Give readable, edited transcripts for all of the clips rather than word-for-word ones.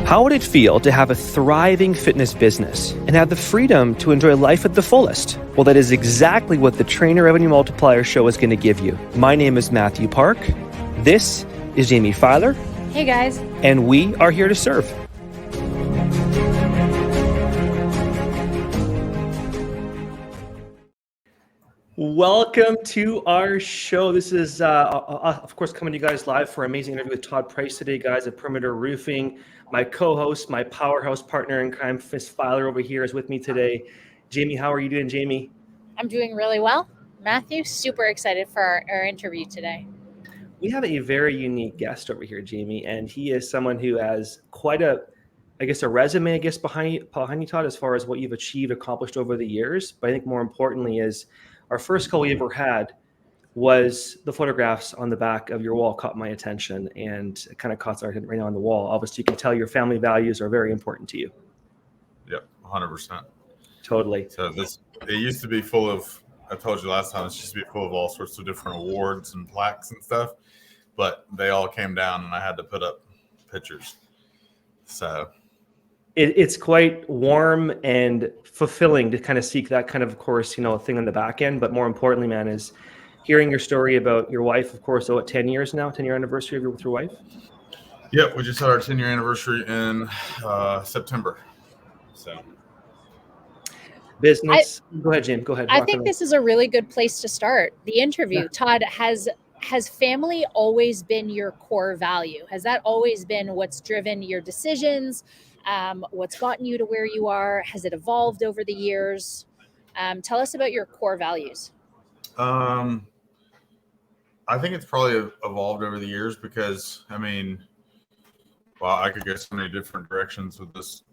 How would it feel to have a thriving fitness business and have the freedom to enjoy life at the fullest? Well, that is exactly what the Trainer Revenue Multiplier Show is going to give you. My name is Matthew Park. This is Jaime Filer. Hey guys. And we are here to serve. Welcome to our show. This is, of course, coming to you guys live for an amazing interview with Todd Price today, guys, at Perimeter Roofing. My co-host, my powerhouse partner in crime, Fist Filer over here is with me today. Jaime, how are you doing, Jaime? I'm doing really well. Matthew, super excited for our interview today. We have a very unique guest over here, Jaime, and he is someone who has quite a resume, behind you, Todd, as far as what you've achieved, accomplished over the years. But I think more importantly is our first call we ever had was the photographs on the back of your wall caught my attention, and it kind of caught our attention right now on the wall. Obviously, you can tell your family values are very important to you. Yep, 100%. Totally. So it used to be full of, I told you last time, it used to be full of all sorts of different awards and plaques and stuff, but they all came down and I had to put up pictures. So it's quite warm and fulfilling to kind of seek that kind of course, thing on the back end. But more importantly, man, is hearing your story about your wife, of course, 10 years now, 10-year anniversary with your wife? Yep, we just had our 10-year anniversary in September. So business. Go ahead, Jim. Go ahead. I think this is a really good place to start the interview. Yeah. Todd, has family always been your core value? Has that always been what's driven your decisions? What's gotten you to where you are? Has it evolved over the years? Tell us about your core values. I think it's probably evolved over the years because, I could go so many different directions with this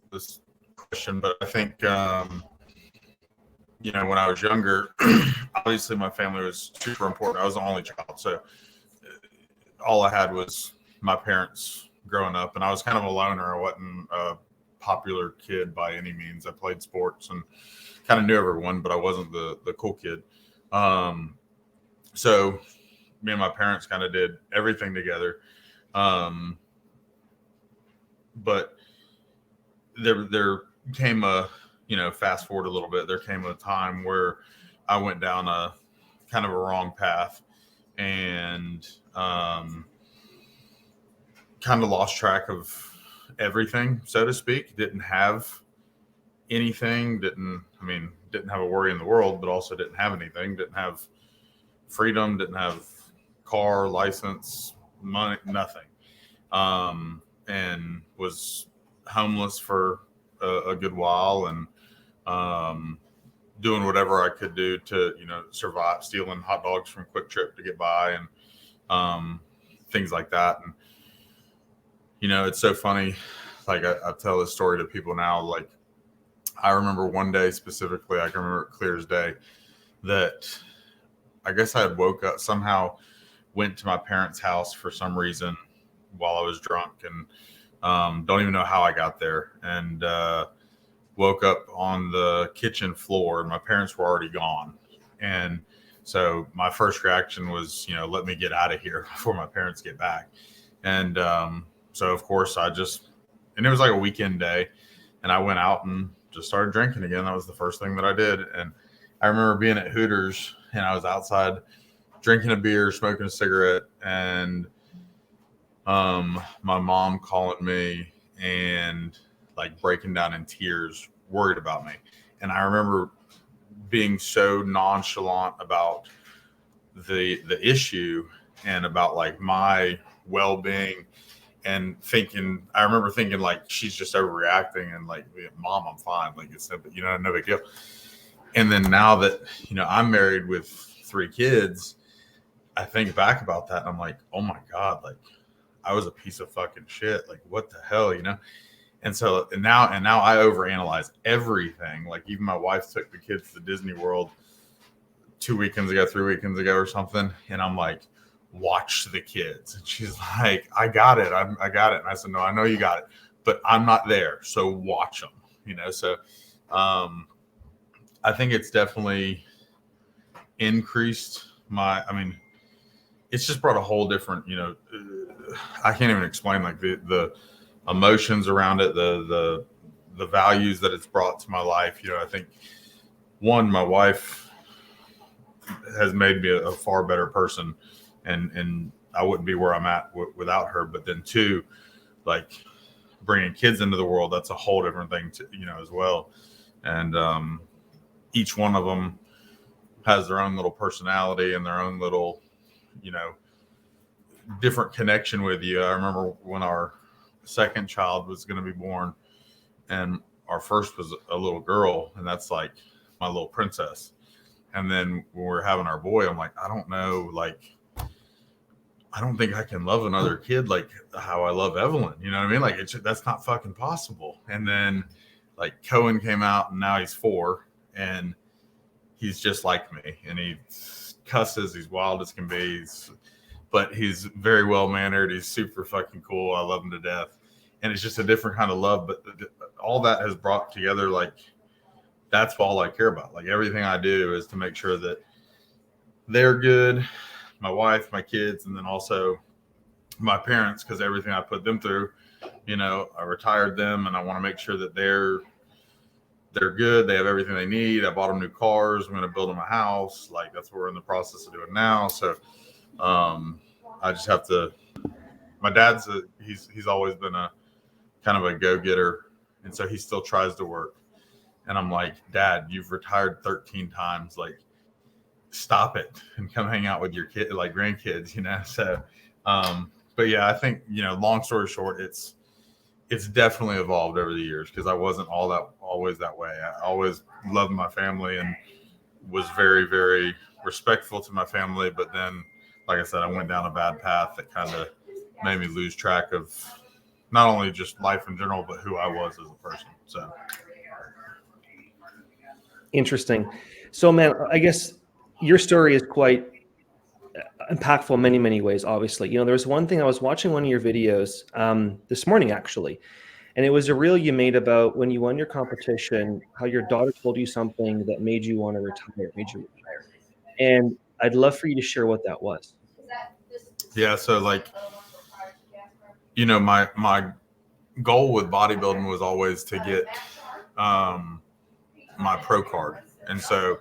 question, but I think, when I was younger, obviously my family was super important. I was the only child, so all I had was my parents growing up, and I was kind of a loner. I wasn't a popular kid by any means. I played sports and kind of knew everyone, but I wasn't the cool kid. So me and my parents kind of did everything together. But there came fast forward a little bit, there came a time where I went down a kind of a wrong path and kind of lost track of everything, so to speak. Didn't have anything, didn't have a worry in the world, but also didn't have anything, didn't have freedom, didn't have car, license, money, nothing. And was homeless for a good while and doing whatever I could do to, survive, stealing hot dogs from Quick Trip to get by and things like that. And, it's so funny. Like I tell this story to people now, like I remember one day specifically, I can remember it clear as day, that I guess I had woke up, somehow went to my parents' house for some reason while I was drunk and don't even know how I got there, and woke up on the kitchen floor and my parents were already gone. And so my first reaction was, let me get out of here before my parents get back. And so of course and it was like a weekend day, and I went out and just started drinking again. That was the first thing that I did. And I remember being at Hooters and I was outside drinking a beer, smoking a cigarette, and my mom calling me and like breaking down in tears, worried about me. And I remember being so nonchalant about the issue and about like my well-being, and I remember thinking like, she's just overreacting, and like, Mom, I'm fine. Like it's no big deal. And then now that, I'm married with 3 kids, I think back about that and I'm like, oh my God, like I was a piece of fucking shit. Like what the hell, And so, and now I overanalyze everything. Like even my wife took the kids to Disney World 3 weekends ago or something. And I'm like, watch the kids. And she's like, I got it. I got it. And I said, no, I know you got it, but I'm not there. So watch them, So I think it's definitely increased it's just brought a whole different, I can't even explain like the emotions around it, the values that it's brought to my life. I think my wife has made me a far better person, and I wouldn't be where I'm at without her. But then two, like bringing kids into the world, that's a whole different thing as well. And each one of them has their own little personality and their own little, different connection with you. I remember when our second child was going to be born, and our first was a little girl, and that's like my little princess. And then when we're having our boy, I'm like, I don't know, like, I don't think I can love another kid like how I love Evelyn. You know what I mean? Like, that's not fucking possible. And then like Cohen came out, and now he's 4, and he's just like me, and he cusses, he's wild as can be, but he's very well mannered. He's super fucking cool. I love him to death. And it's just a different kind of love. But all that has brought together, like, that's all I care about. Like, everything I do is to make sure that they're good, my wife, my kids, and then also my parents, because everything I put them through, I retired them, and I want to make sure that they're good. They have everything they need. I bought them new cars. I'm going to build them a house. Like, that's what we're in the process of doing now. So I just have to, my dad's he's always been a kind of a go-getter. And so he still tries to work. And I'm like, Dad, you've retired 13 times. Like, stop it and come hang out with your kid, like grandkids, So, but yeah, I think, long story short, it's definitely evolved over the years, because I wasn't always that way. I always loved my family and was very, very respectful to my family. But then, like I said, I went down a bad path that kind of made me lose track of not only just life in general, but who I was as a person. So interesting. So, man, I guess your story is quite impactful in many, many ways, obviously. There was one thing, I was watching one of your videos this morning, actually, and it was a reel you made about when you won your competition, how your daughter told you something that made you want to retire, And I'd love for you to share what that was. Yeah. So, like, my goal with bodybuilding was always to get my pro card. And so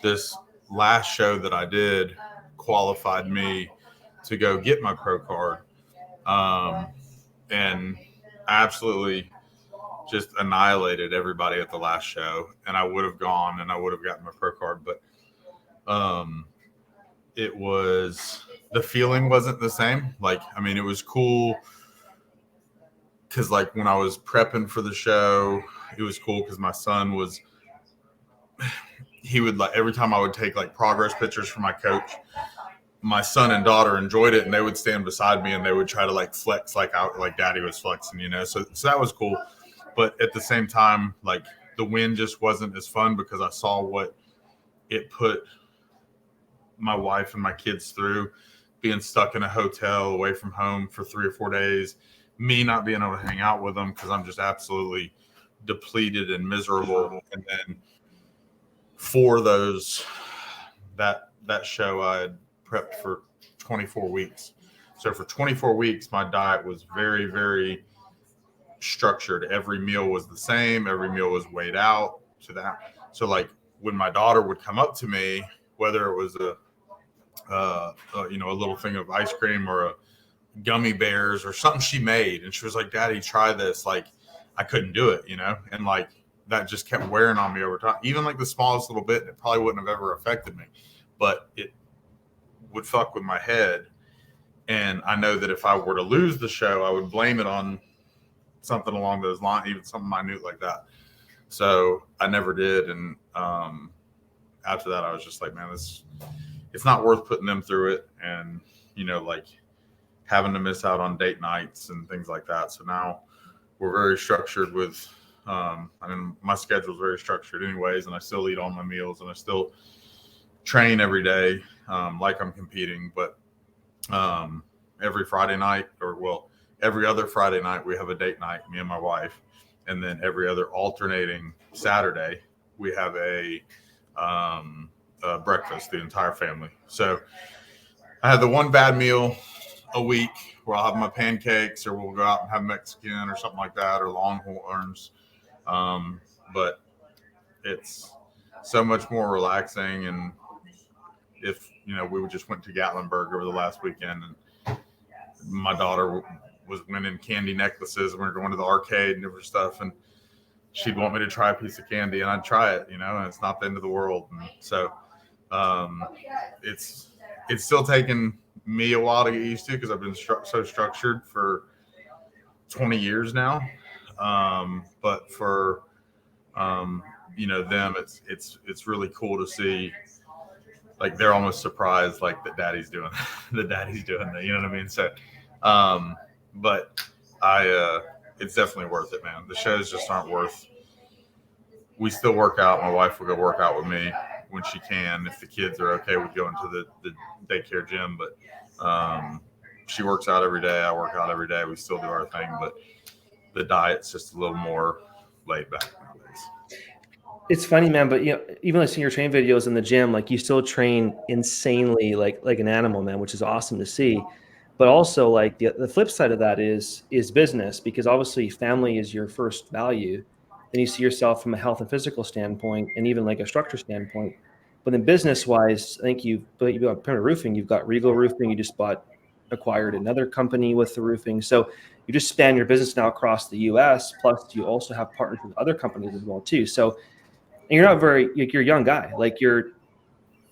this last show that I did qualified me to go get my pro card. And I absolutely just annihilated everybody at the last show, and I would have gone and I would have gotten my pro card, but the feeling wasn't the same. Like, I mean, it was cool because, like, when I was prepping for the show, it was cool because my son he would, like, every time I would take like progress pictures for my coach, my son and daughter enjoyed it, and they would stand beside me and they would try to like flex like Daddy was flexing, so that was cool. But at the same time, like, the win just wasn't as fun because I saw what it put my wife and my kids through, being stuck in a hotel away from home for 3 or 4 days, me not being able to hang out with them because I'm just absolutely depleted and miserable. And then for that show, I had prepped for 24 weeks. So for 24 weeks, my diet was very, very structured. Every meal was the same. Every meal was weighed out to that. So, like, when my daughter would come up to me, whether it was a little thing of ice cream or a gummy bears or something she made, and she was like, Daddy, try this. Like, I couldn't do it, and like that just kept wearing on me over time. Even like the smallest little bit, it probably wouldn't have ever affected me, but it would fuck with my head. And I know that if I were to lose the show, I would blame it on something along those lines, even something minute like that. So I never did. And after that, I was just like, man, it's not worth putting them through it. And, like having to miss out on date nights and things like that. So now we're very structured with, my schedule is very structured anyways, and I still eat all my meals and I still train every day, like I'm competing. But every Friday night, every other Friday night, we have a date night, me and my wife. And then every other alternating Saturday, we have a breakfast, the entire family. So I had the one bad meal a week where I'll have my pancakes, or we'll go out and have Mexican or something like that, or Longhorns. But it's so much more relaxing. And if, we just went to Gatlinburg over the last weekend, and my daughter was winning candy necklaces, and we were going to the arcade and different stuff, and she'd want me to try a piece of candy, and I'd try it, and it's not the end of the world. And so it's still taking me a while to get used to, because I've been so structured for 20 years now. But for them, it's really cool to see, like, they're almost surprised, like, that daddy's doing that, you know what I mean? So but it's definitely worth it, man. The shows just aren't worth. We still work out. My wife will go work out with me when she can, if the kids are okay with going to the daycare gym. But she works out every day. I work out every day. We still do our thing, but the diet's just a little more laid back nowadays. It's funny, man, but even like seeing your train videos in the gym, like, you still train insanely, like an animal, man, which is awesome to see. But also, like, the flip side of that is business, because obviously family is your first value. Then you see yourself from a health and physical standpoint, and even like a structure standpoint. But then business wise, I think you've got Perimeter Roofing, you've got Regal Roofing, you just acquired another company with the roofing. So you just span your business now across the US, plus you also have partners with other companies as well too. So, and you're not you're a young guy, like, you're,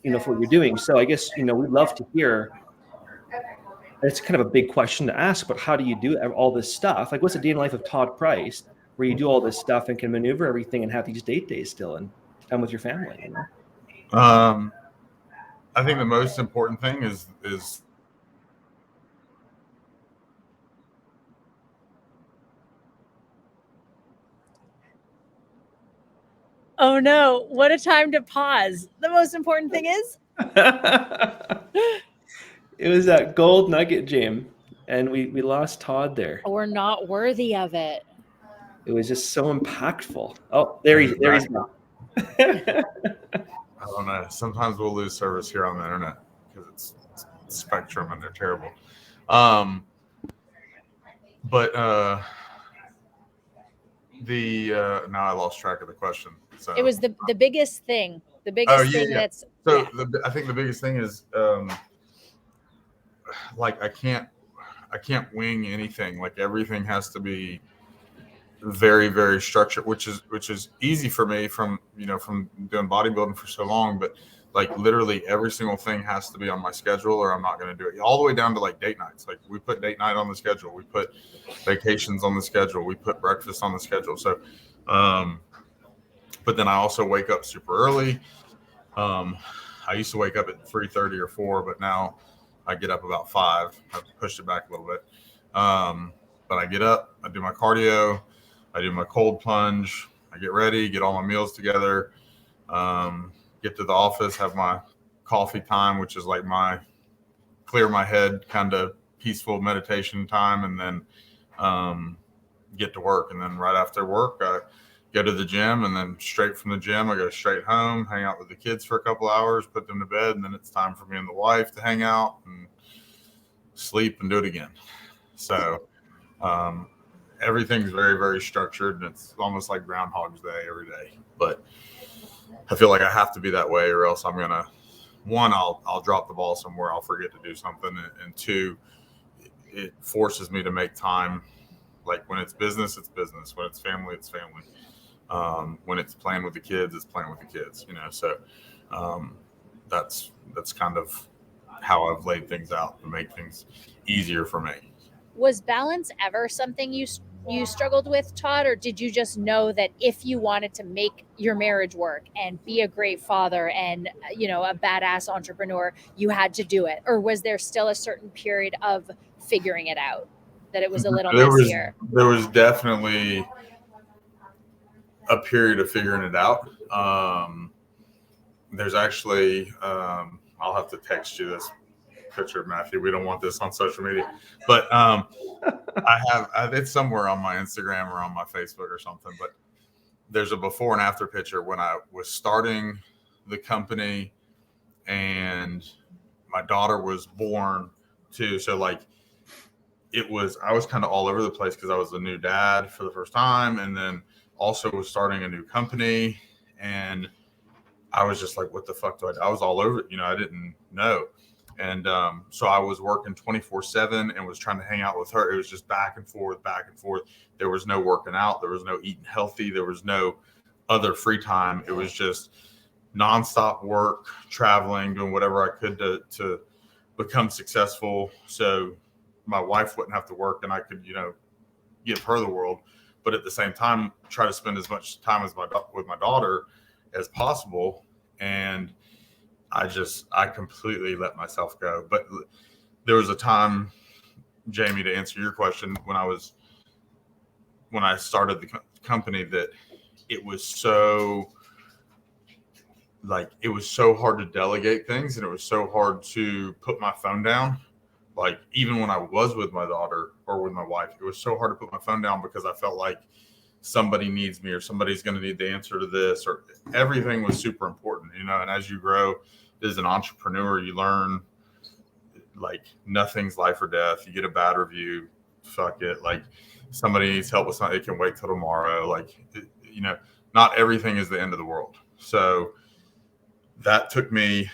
for what you're doing. So I guess, we'd love to hear. It's kind of a big question to ask, but how do you do all this stuff? Like, what's a day in the life of Todd Price, where you do all this stuff and can maneuver everything and have these date days still and time with your family? I think the most important thing is Oh no, what a time to pause. The most important thing is it was that gold nugget, James, and we lost Todd there. we're not worthy of it. It was just so impactful. Oh, there he's gone. I don't know. Sometimes we'll lose service here on the internet because it's Spectrum and they're terrible. But now I lost track of the question. So it was the biggest thing. The biggest thing that's so yeah. I think the biggest thing is like I can't wing anything. Like, everything has to be very, very structured, which is easy for me from doing bodybuilding for so long. But like, literally every single thing has to be on my schedule, or I'm not going to do it. All the way down to like date nights. Like, we put date night on the schedule. We put vacations on the schedule. We put breakfast on the schedule. So, but then I also wake up super early. I used to wake up at 3:30 or 4, but now I get up about 5. I've pushed it back a little bit. But I get up, I do my cardio, I do my cold plunge, I get ready, get all my meals together, get to the office, have my coffee time, which is like my clear my head kind of peaceful meditation time, and then get to work. And then right after work, I go to the gym, and then straight from the gym, I go straight home, hang out with the kids for a couple hours, put them to bed, and then it's time for me and the wife to hang out and sleep and do it again. So everything's very, very structured, and it's almost like Groundhog's Day every day. But I feel like I have to be that way, or else I'm gonna, one, I'll drop the ball somewhere, I'll forget to do something, and two, it forces me to make time. Like, when it's business, it's business. When it's family, it's family. When it's playing with the kids, it's playing with the kids. So that's kind of how I've laid things out to make things easier for me. Was balance ever something you struggled with, Todd, or did you just know that if you wanted to make your marriage work and be a great father and a badass entrepreneur, you had to do it? Or was there still a certain period of figuring it out, that it was a little messier? There was definitely a period of figuring it out. There's actually I'll have to text you this picture of Mathew. We don't want this on social media, but it's somewhere on my Instagram or on my Facebook or something. But there's a before and after picture when I was starting the company and my daughter was born too. So like I was kind of all over the place because I was a new dad for the first time, and then also was starting a new company, and I was just like, what the fuck do I do? I was all over it. I didn't know. And so I was working 24/7 and was trying to hang out with her. It was just back and forth, back and forth. There was no working out. There was no eating healthy. There was no other free time. It was just nonstop work, traveling, doing whatever I could to become successful. So my wife wouldn't have to work and I could, give her the world. But at the same time, try to spend as much time with my daughter as possible. And I completely let myself go. But there was a time, Jaime, to answer your question, when I started the company, that it was so hard to delegate things, and it was so hard to put my phone down. Like, even when I was with my daughter or with my wife, it was so hard to put my phone down because I felt like somebody needs me or somebody's going to need the answer to this, or everything was super important, And as you grow as an entrepreneur, you learn like nothing's life or death. You get a bad review, fuck it. Like, somebody needs help with something, it can wait till tomorrow. Like, not everything is the end of the world. So that took me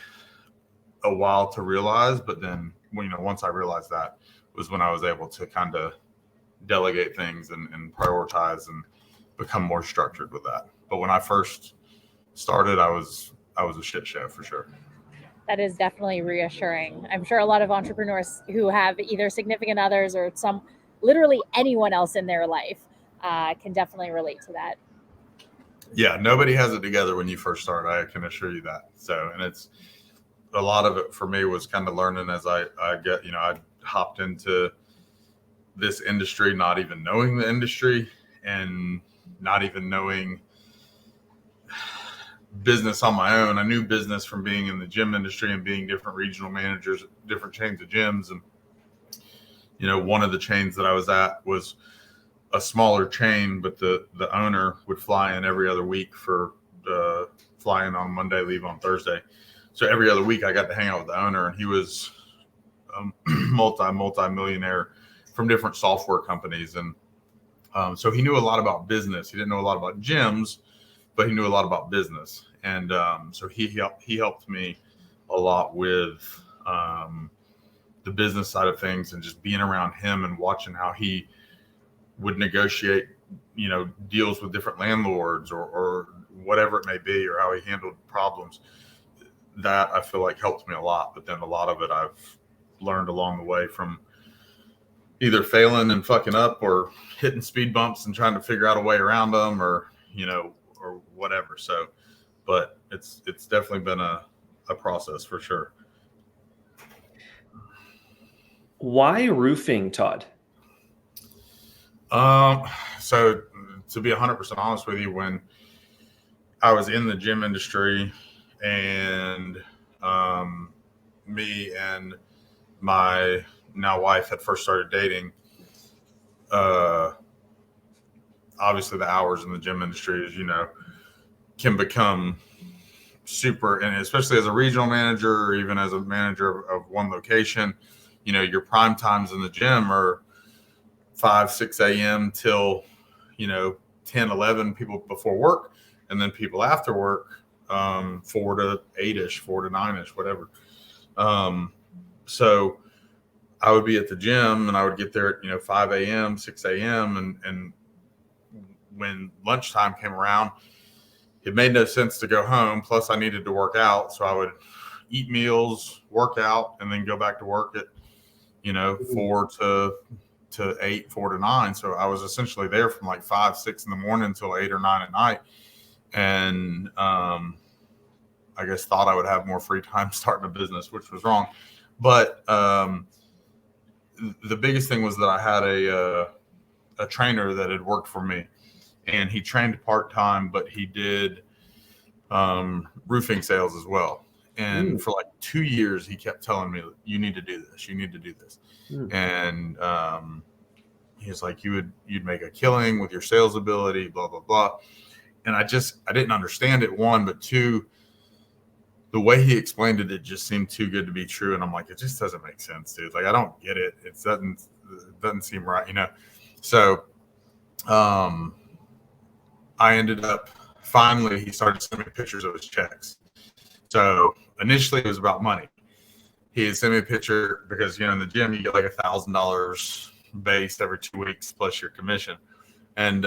a while to realize, but then, once I realized that was when I was able to kind of delegate things and prioritize and become more structured with that. But when I first started, I was a shit show for sure. That is definitely reassuring. I'm sure a lot of entrepreneurs who have either significant others or literally anyone else in their life can definitely relate to that. Yeah, nobody has it together when you first start. I can assure you that. So, and it's a lot of it for me was kind of learning as I hopped into this industry, not even knowing the industry and not even knowing business on my own. I knew business from being in the gym industry and being different regional managers, different chains of gyms. And, one of the chains that I was at was a smaller chain, but the owner would fly in every other week for fly in on Monday, leave on Thursday. So every other week I got to hang out with the owner, and he was a multi-millionaire from different software companies. And so he knew a lot about business. He didn't know a lot about gyms, but he knew a lot about business. And so he helped me a lot with the business side of things, and just being around him and watching how he would negotiate, deals with different landlords or whatever it may be, or how he handled problems. That I feel like helped me a lot. But then a lot of it I've learned along the way from either failing and fucking up, or hitting speed bumps and trying to figure out a way around them, or whatever. So, but it's definitely been a process for sure. Why roofing, Todd? So to be 100% honest with you, when I was in the gym industry and me and my now wife had first started dating, obviously the hours in the gym industry, as you know, can become super, and especially as a regional manager or even as a manager of one location, your prime times in the gym are 5, 6 a.m. till, 10, 11 people before work, and then people after work, 4 to 8-ish, 4 to 9-ish, whatever. So I would be at the gym and I would get there at, 5 a.m., 6 a.m. And when lunchtime came around, it made no sense to go home. Plus I needed to work out. So I would eat meals, work out, and then go back to work at, 4 to 8, 4 to 9. So I was essentially there from like 5, 6 in the morning until 8 or 9 at night. And I guess thought I would have more free time starting a business, which was wrong. But the biggest thing was that I had a trainer that had worked for me, and he trained part-time, but he did roofing sales as well. And for like 2 years, he kept telling me, you need to do this. You need to do this. And he was like, you'd make a killing with your sales ability, blah, blah, blah. And I didn't understand it, one, but two, the way he explained it, it just seemed too good to be true. And I'm like, it just doesn't make sense, dude. Like, I don't get it. It doesn't, it doesn't seem right, you know? So, I ended up finally, he started sending me pictures of his checks. So initially it was about money. He had sent me a picture because, you know, in the gym, you get like $1,000 base every 2 weeks plus your commission. And,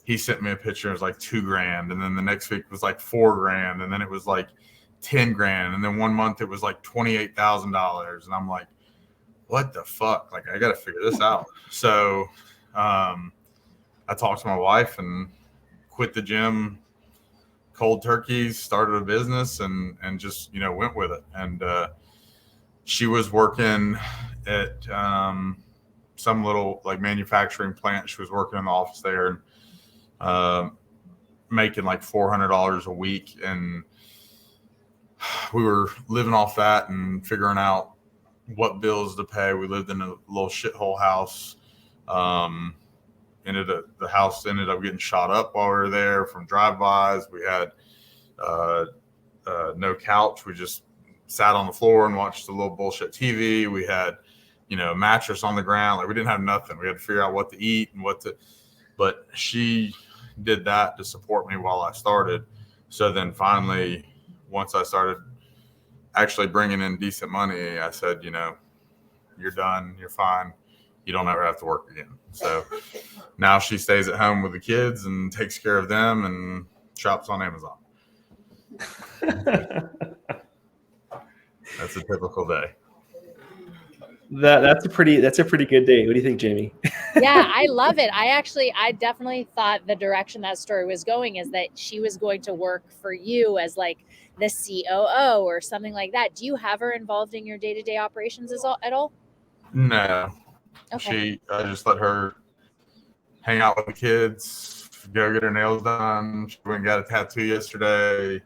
he sent me a picture. It was like $2,000. And then the next week was like $4,000. And then it was like $10,000. And then 1 month it was like $28,000. And I'm like, what the fuck? Like, I got to figure this out. So, I talked to my wife and quit the gym cold turkey, started a business and just, you know, went with it. And, she was working at, some little like manufacturing plant. She was working in the office there and, making like $400 a week. And we were living off that and figuring out what bills to pay. We lived in a little shithole house. The house ended up getting shot up while we were there from drive-bys. We had no couch. We just sat on the floor and watched a little bullshit TV. We had, you know, a mattress on the ground. Like, we didn't have nothing. We had to figure out what to eat and but she did that to support me while I started. So then finally, once I started actually bringing in decent money, I said, you know, you're done. You're fine. You don't ever have to work again. So now she stays at home with the kids and takes care of them and shops on Amazon. That's a typical day. That's a pretty good day. What do you think, Jaime? Yeah, I love it. I definitely thought the direction that story was going is that she was going to work for you as like the COO or something like that. Do you have her involved in your day-to-day operations at all? No. Okay. I just let her hang out with the kids, go get her nails done. She went and got a tattoo yesterday.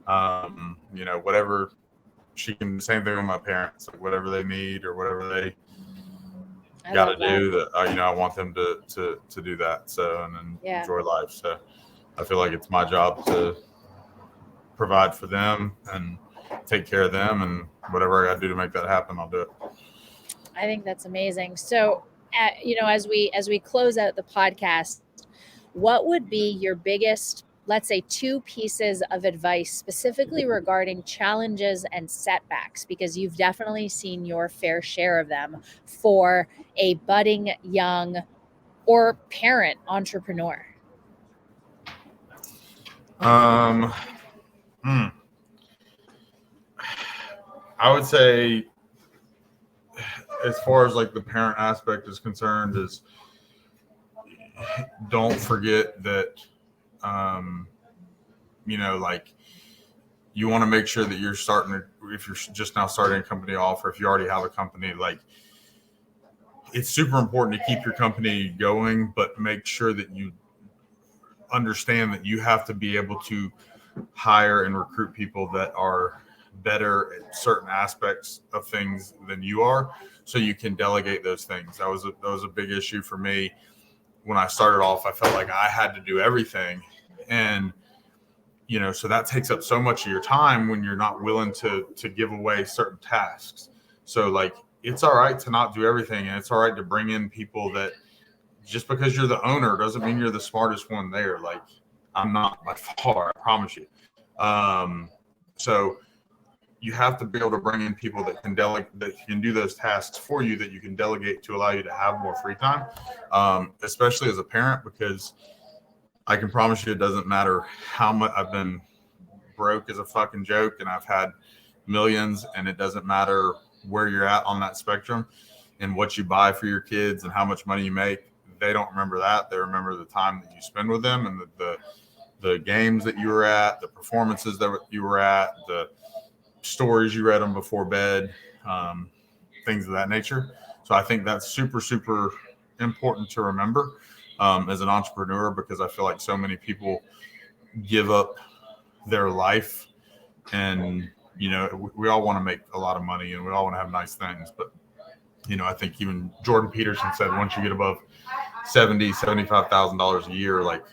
You know, whatever she can, same thing with my parents, like whatever they need or whatever they got to do that, you know, I want them to do that. So, and then enjoy life. So I feel like it's my job to provide for them and take care of them, and whatever I got to do to make that happen, I'll do it. I think that's amazing. So, you know, as we close out the podcast, what would be your biggest, let's say, 2 pieces of advice specifically regarding challenges and setbacks? Because you've definitely seen your fair share of them for a budding young or parent entrepreneur. I would say, as far as like the parent aspect is concerned, is don't forget that, you know, like, you want to make sure that if you're just now starting a company off, or if you already have a company, like, it's super important to keep your company going, but make sure that you understand that you have to be able to hire and recruit people that are better at certain aspects of things than you are, so you can delegate those things. That was a big issue for me when I started off. I felt like I had to do everything, and, you know, so that takes up so much of your time when you're not willing to give away certain tasks. So, like, it's all right to not do everything, and it's all right to bring in people that, just because you're the owner doesn't mean you're the smartest one there. Like, I'm not by far, I promise you. So you have to be able to bring in people that can do those tasks for you, that you can delegate to allow you to have more free time, especially as a parent, because I can promise you it doesn't matter how much I've been broke as a fucking joke and I've had millions, and it doesn't matter where you're at on that spectrum and what you buy for your kids and how much money you make. They don't remember that. They remember the time that you spend with them, and the games that you were at, the performances that you were at, the stories you read them before bed, things of that nature. So I think that's super, super important to remember as an entrepreneur, because I feel like so many people give up their life, and, you know, we all want to make a lot of money and we all want to have nice things. But, you know, I think even Jordan Peterson said, once you get above $75,000 a year, like,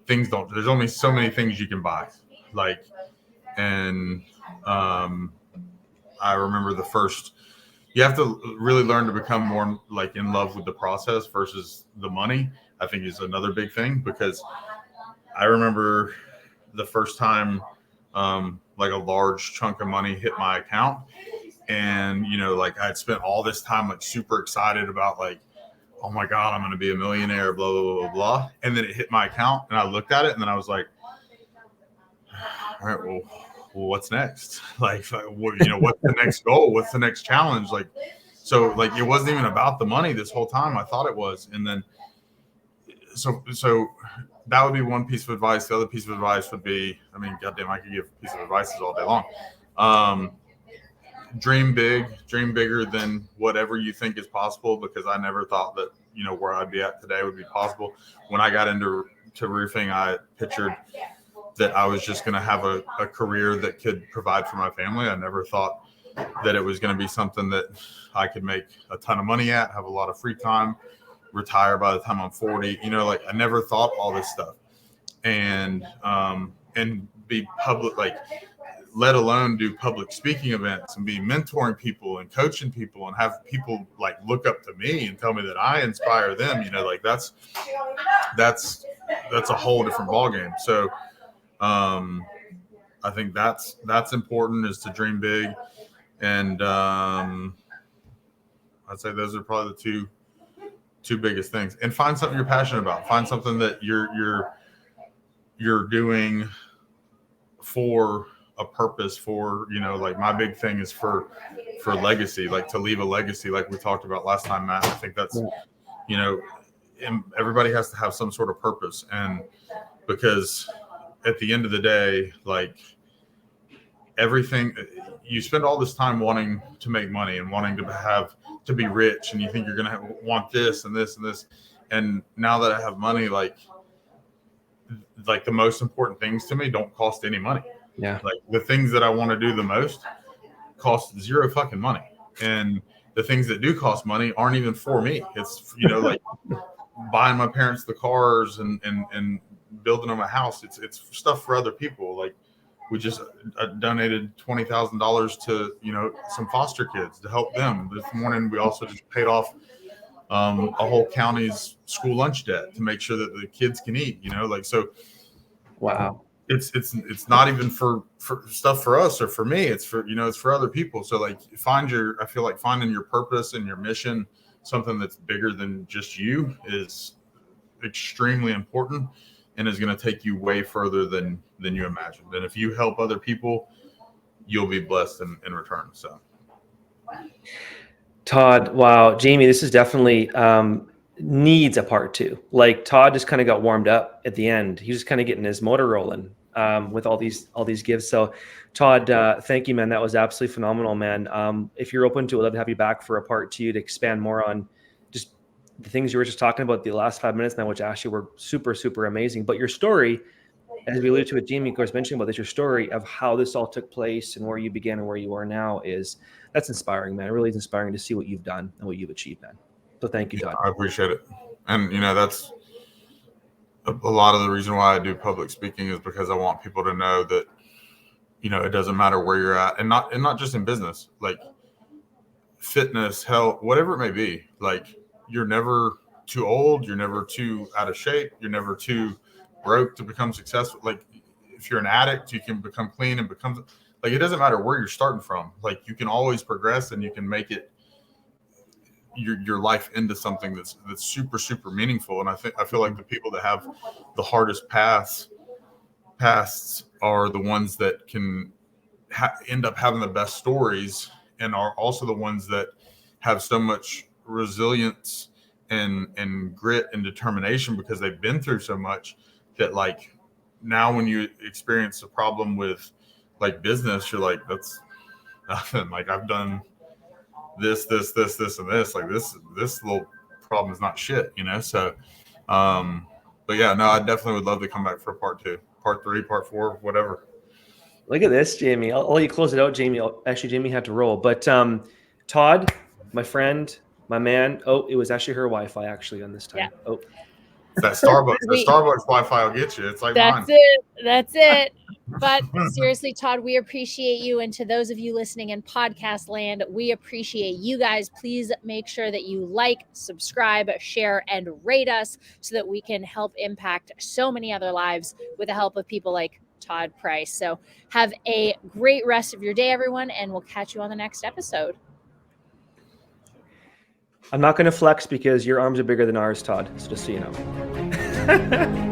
there's only so many things you can buy. Like, and I remember the first you have to really learn to become more like in love with the process versus the money, I think is another big thing, because I remember the first time like a large chunk of money hit my account, and like I'd spent all this time like super excited about like, oh my God, I'm going to be a millionaire, blah, blah, blah, blah. And then it hit my account and I looked at it and then I was like, all right, well what's next? Like, what's the next goal? What's the next challenge? Like, so like, it wasn't even about the money this whole time. I thought it was. And then, so that would be one piece of advice. The other piece of advice would be, I mean, goddamn, I could give pieces of advice all day long. Dream big, dream bigger than whatever you think is possible, because I never thought that, where I'd be at today would be possible. When I got into roofing, I pictured that I was just going to have a career that could provide for my family. I never thought that it was going to be something that I could make a ton of money at, have a lot of free time, retire by the time I'm 40. Like I never thought all this stuff, and be public, like, let alone do public speaking events and be mentoring people and coaching people and have people like look up to me and tell me that I inspire them. Like that's a whole different ballgame. So I think that's important, is to dream big. And I'd say those are probably the two biggest things. And find something you're passionate about. Find something that you're doing for a purpose, for like my big thing is for legacy, like to leave a legacy, like we talked about last time, Matt. I think that's everybody has to have some sort of purpose, and because at the end of the day, like everything, you spend all this time wanting to make money and wanting to be rich, and you think you're going to want this and this and this. And now that I have money, like the most important things to me don't cost any money. Yeah. Like the things that I want to do the most cost zero fucking money. And the things that do cost money aren't even for me. It's, like buying my parents the cars and building them a house. It's stuff for other people. Like we just donated $20,000 to, some foster kids to help them. This morning, we also just paid off a whole county's school lunch debt to make sure that the kids can eat, like, so. Wow. It's not even for stuff for us or for me. It's for, it's for other people. So like I feel like finding your purpose and your mission, something that's bigger than just you, is extremely important and is going to take you way further than you imagined. And if you help other people, you'll be blessed in return. So Todd, wow. Jaime, this is definitely needs a part two. Like Todd just kind of got warmed up at the end. He was just kind of getting his motor rolling with all these gifts. So Todd, thank you, man. That was absolutely phenomenal, man. If you're open to it, I'd love to have you back for a part two to expand more on just the things you were just talking about the last 5 minutes now, which actually were super, super amazing. But your story, as we alluded to with Jaime, of course, mentioning about this, your story of how this all took place and where you began and where you are now that's inspiring, man. It really is inspiring to see what you've done and what you've achieved, man. So thank you, Todd. I appreciate it. And, that's a lot of the reason why I do public speaking, is because I want people to know that, it doesn't matter where you're at, and not just in business, like fitness, health, whatever it may be. Like you're never too old. You're never too out of shape. You're never too broke to become successful. Like if you're an addict, you can become clean and become, like, it doesn't matter where you're starting from. Like you can always progress and you can make it your life into something that's super, super meaningful. And I feel like the people that have the hardest pasts are the ones that can end up having the best stories, and are also the ones that have so much resilience and grit and determination, because they've been through so much, that like now when you experience a problem with like business, you're like, that's nothing. Like I've done this and this, like this little problem is not shit, So but yeah, no, I definitely would love to come back for part 2, part 3, part 4, whatever. Look at this, Jaime. I'll let you close it out, Jaime. Actually, Jaime had to roll, but Todd, my friend, my man. Oh, it was actually her Wi-Fi actually on this time. Yeah. Oh, That Starbucks Wi-Fi will get you. It's like That's mine. That's it. But seriously, Todd, we appreciate you. And to those of you listening in podcast land, we appreciate you guys. Please make sure that you like, subscribe, share, and rate us so that we can help impact so many other lives with the help of people like Todd Price. So have a great rest of your day, everyone, and we'll catch you on the next episode. I'm not going to flex because your arms are bigger than ours, Todd. So just so you know.